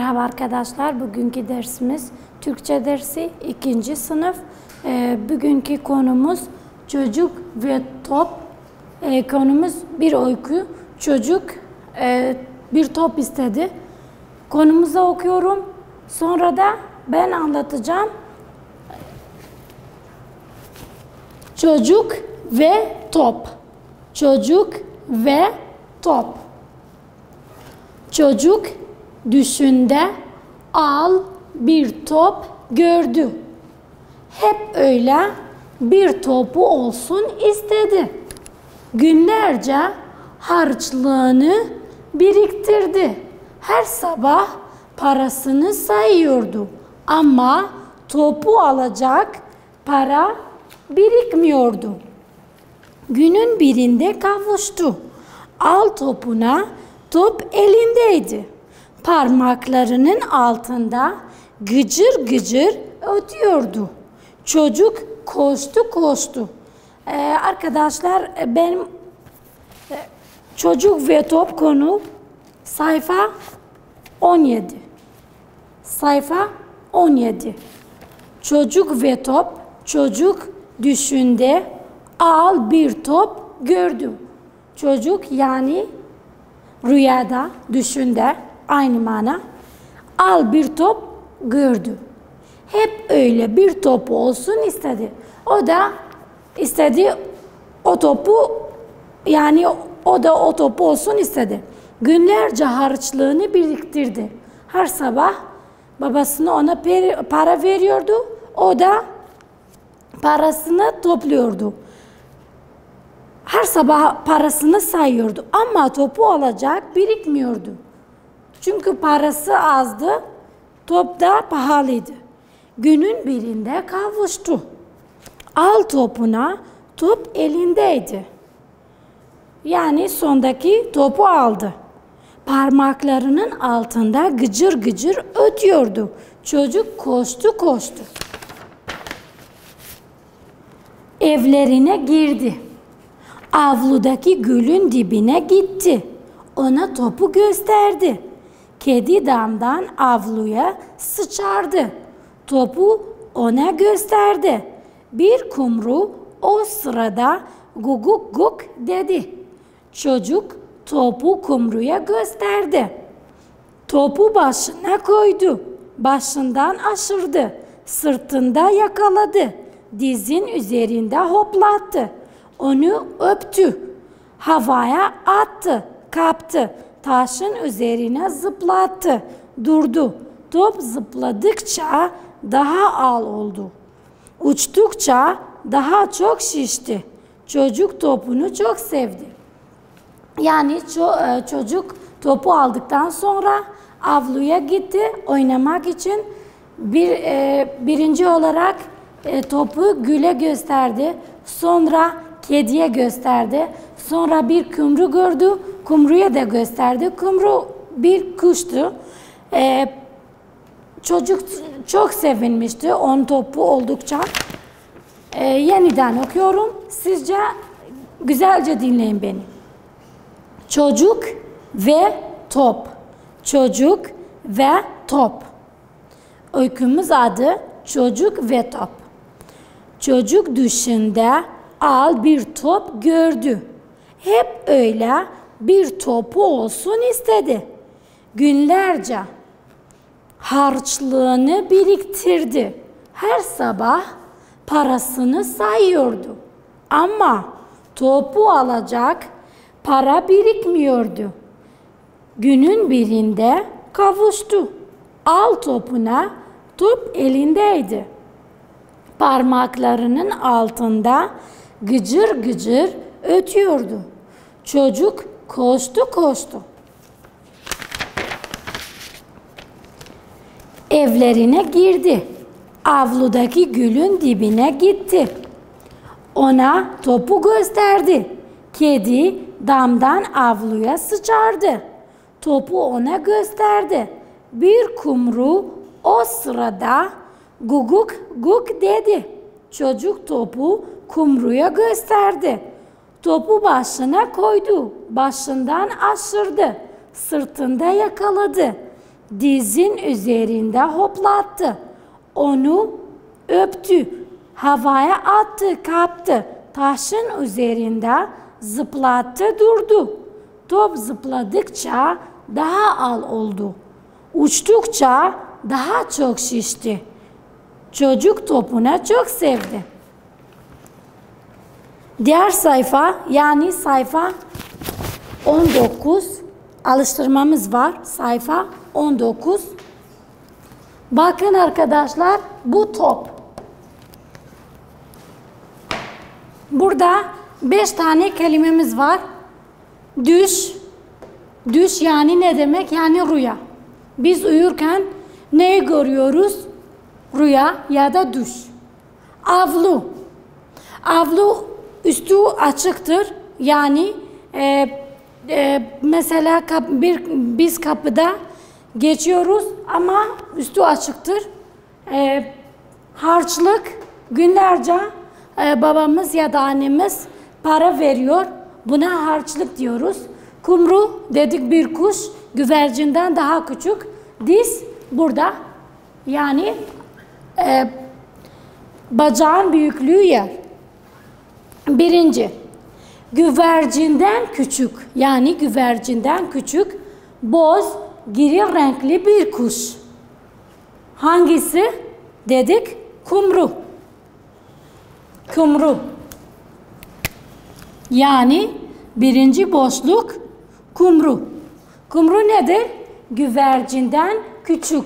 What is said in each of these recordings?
Merhaba arkadaşlar, bugünkü dersimiz Türkçe dersi 2. sınıf. Bugünkü konumuz çocuk ve top. Konumuz bir öykü. Çocuk bir top istedi. Konumuzu okuyorum. Sonra da ben anlatacağım. Çocuk ve top. Çocuk ve top. Çocuk düşünde al bir top gördü. Hep öyle bir topu olsun istedi. Günlerce harçlığını biriktirdi. Her sabah parasını sayıyordu. Ama topu alacak para birikmiyordu. Günün birinde kavuştu. Al topuna, top elindeydi. Parmaklarının altında gıcır gıcır ötüyordu. Çocuk koştu. Arkadaşlar benim çocuk ve top konu sayfa 17. Sayfa 17. Çocuk ve top. Çocuk düşünde al bir top gördü. Çocuk yani rüyada, düşünde aynı mana. Al bir top gördü. Hep öyle bir topu olsun istedi. O da istedi o topu, yani o da o topu olsun istedi. Günlerce harçlığını biriktirdi. Her sabah babasına ona para veriyordu. O da parasını topluyordu. Her sabah parasını sayıyordu ama topu alacak birikmiyordu. Çünkü parası azdı, top da pahalıydı. Günün birinde kavuştu. Al topuna, top elindeydi. Yani sondaki topu aldı. Parmaklarının altında gıcır gıcır ötüyordu. Çocuk koştu. Evlerine girdi. Avludaki gölün dibine gitti. Ona topu gösterdi. Kedi damdan avluya sıçardı. Topu ona gösterdi. Bir kumru o sırada guguk guk dedi. Çocuk topu kumruya gösterdi. Topu başına koydu. Başından aşırdı. Sırtında yakaladı. Dizin üzerinde hoplattı. Onu öptü. Havaya attı. Kaptı. Taşın üzerine zıplattı. Durdu. Top zıpladıkça daha ağır oldu. Uçtukça daha çok şişti. Çocuk topunu çok sevdi. Yani çocuk topu aldıktan sonra avluya gitti oynamak için. Birinci olarak topu güle gösterdi. Sonra kediye gösterdi. Sonra bir kumru gördü. Kumruya da gösterdi. Kumru bir kuştu. Çocuk çok sevinmişti onun topu oldukça. Yeniden okuyorum. Sizce güzelce dinleyin beni. Çocuk ve top. Çocuk ve top. Öykümüz adı Çocuk ve Top. Çocuk düşünde al bir top gördü. Hep öyle bir topu olsun istedi. Günlerce harçlığını biriktirdi. Her sabah parasını sayıyordu. Ama topu alacak para birikmiyordu. Günün birinde kavuştu. Al topuna, top elindeydi. Parmaklarının altında gıcır gıcır ötüyordu. Çocuk koştu. Evlerine girdi. Avludaki gölün dibine gitti. Ona topu gösterdi. Kedi damdan avluya sıçardı. Topu ona gösterdi. Bir kumru o sırada guguk guk dedi. Çocuk topu kumruya gösterdi. Topu başına koydu. Başından aşırdı. Sırtında yakaladı. dizin üzerinde hoplattı. Onu öptü. Havaya attı, kaptı. Taşın üzerinde zıplattı, durdu. Top zıpladıkça daha al oldu. Uçtukça daha çok şişti. Çocuk topunu çok sevdi. Diğer sayfa, yani sayfa 19 alıştırmamız var. Sayfa 19. Bakın arkadaşlar, bu top. Burada 5 tane kelimemiz var. Düş. Düş yani ne demek? Yani rüya. Biz uyurken neyi görüyoruz? Rüya ya da düş. Avlu. Avlu üstü açıktır. Yani mesela biz kapıda geçiyoruz ama üstü açıktır. Harçlık günlerce babamız ya da annemiz para veriyor. Buna harçlık diyoruz. Kumru dedik, bir kuş, güvercinden daha küçük. Diz burada, yani bacağın büyüklüğü yer. Birinci, güvercinden küçük, yani güvercinden küçük, boz, gri renkli bir kuş. Hangisi? Dedik, kumru. Kumru. Yani birinci boşluk kumru. Kumru nedir? Güvercinden küçük.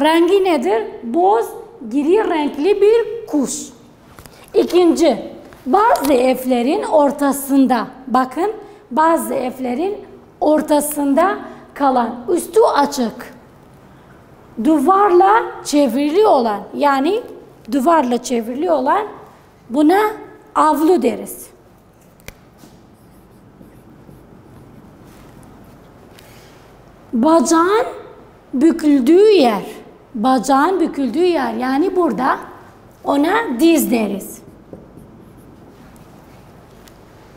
Rengi nedir? Boz, gri renkli bir kuş. İkinci, bazı evlerin ortasında, bakın, bazı evlerin ortasında kalan, üstü açık, duvarla çevrili olan, yani duvarla çevrili olan, buna avlu deriz. Bacağın büküldüğü yer, bacağın büküldüğü yer, yani burada ona diz deriz.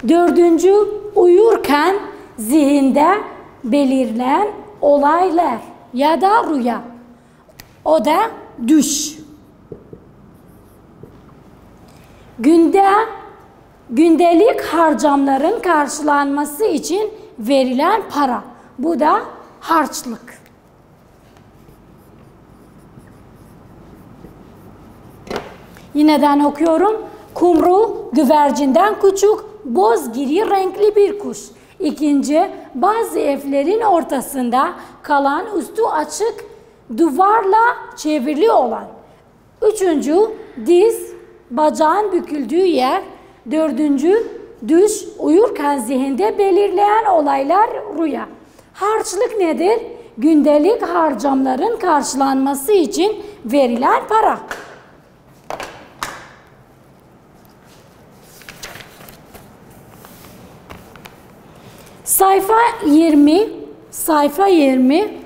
Dördüncü, uyurken zihinde belirlen olaylar ya da rüya. O da düş. Gündelik harcamların karşılanması için verilen para. Bu da harçlık. Yineden okuyorum. Kumru güvercinden küçük, boz gri renkli bir kuş. İkinci, bazı evlerin ortasında kalan, üstü açık, duvarla çevrili olan. Üçüncü, diz, bacağın büküldüğü yer. Dördüncü, düş, uyurken zihinde belirleyen olaylar, rüya. Harçlık nedir? Gündelik harcamların karşılanması için verilen para. Sayfa 20, sayfa 20.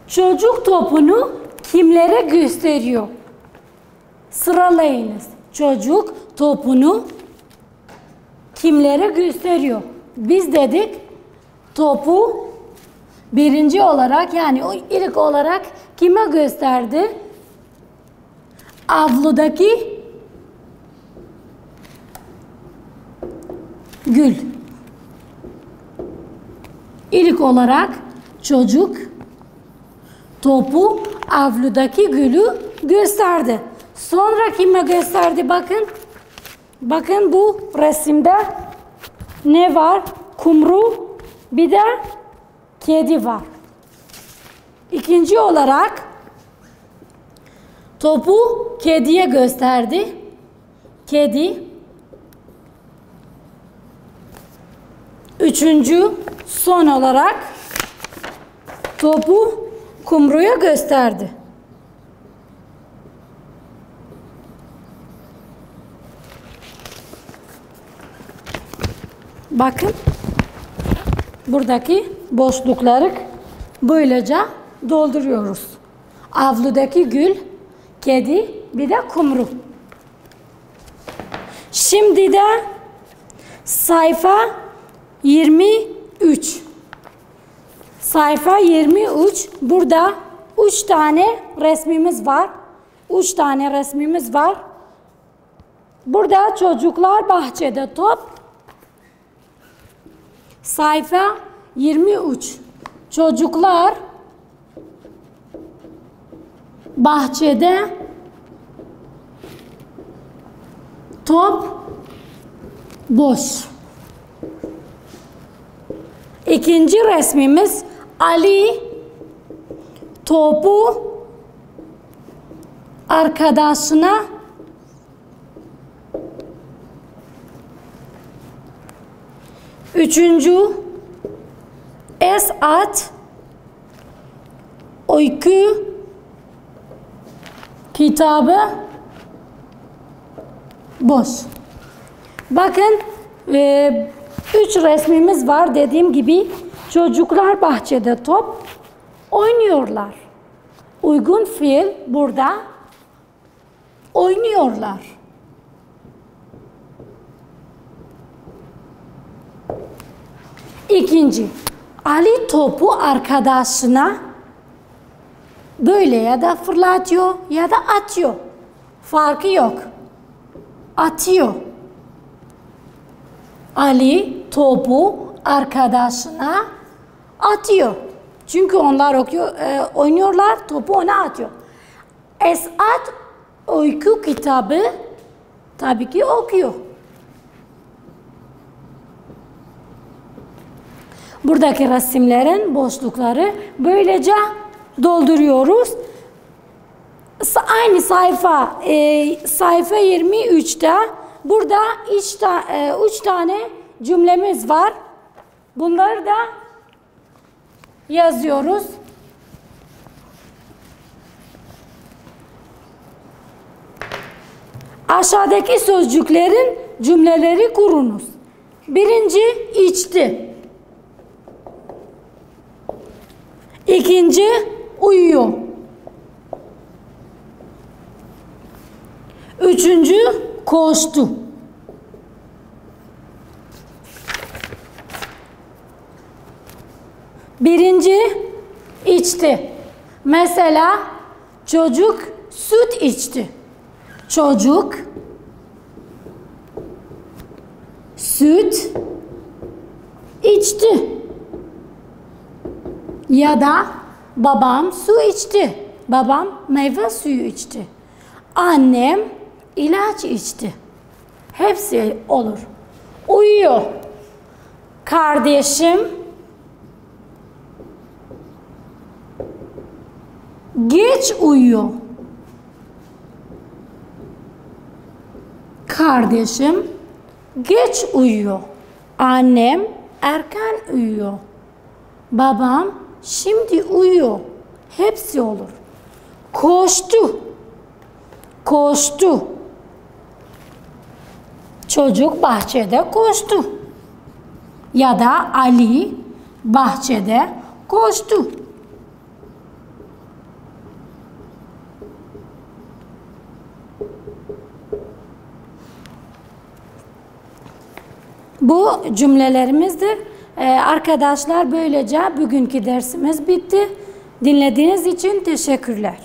Çocuk topunu kimlere gösteriyor? Sıralayınız. Çocuk topunu kimlere gösteriyor? Biz dedik topu birinci olarak, yani ilk olarak kime gösterdi? Avludaki gül. İlk olarak çocuk topu avludaki gülü gösterdi. Sonra kime gösterdi? Bakın. Bakın bu resimde ne var? Kumru, bir de kedi var. İkinci olarak topu kediye gösterdi. Kedi. Üçüncü, son olarak topu kumruya gösterdi. Bakın. Buradaki boşlukları böylece dolduruyoruz. Avludaki gül, kedi, bir de kumru. Şimdi de sayfa 23. Sayfa 23. Burada 3 tane resmimiz var. 3 tane resmimiz var. Burada çocuklar bahçede top. Sayfa 23. Çocuklar bahçede top boş. İkinci resmimiz Ali topu arkadaşına üçüncü Esat öykü kitabı boş. Bakın 3 resmimiz var dediğim gibi çocuklar bahçede top oynuyorlar. Uygun fiil burada oynuyorlar. İkinci, Ali topu arkadaşına böyle ya da fırlatıyor ya da atıyor. Farkı yok. Atıyor. Ali topu arkadaşına atıyor. Çünkü onlar oynuyorlar, topu ona atıyor. Esat öykü kitabı tabii ki okuyor. Buradaki resimlerin boşlukları böylece dolduruyoruz. Aynı sayfa 23'te burada 3 tane cümlemiz var. Bunları da yazıyoruz. Aşağıdaki sözcüklerin cümleleri kurunuz. Birinci, içti. İkinci, uyuyor. Üçüncü, koştu. Birinci, içti. Mesela çocuk süt içti. Çocuk süt içti. Ya da babam su içti. Babam meyve suyu içti. Annem ilaç içti. Hepsi olur. Uyuyor. Kardeşim geç uyuyor. Kardeşim geç uyuyor. Annem erken uyuyor. Babam şimdi uyuyor. Hepsi olur. Koştu. Koştu. Çocuk bahçede koştu. Ya da Ali bahçede koştu. Bu cümlelerimizdir. Arkadaşlar böylece bugünkü dersimiz bitti. Dinlediğiniz için teşekkürler.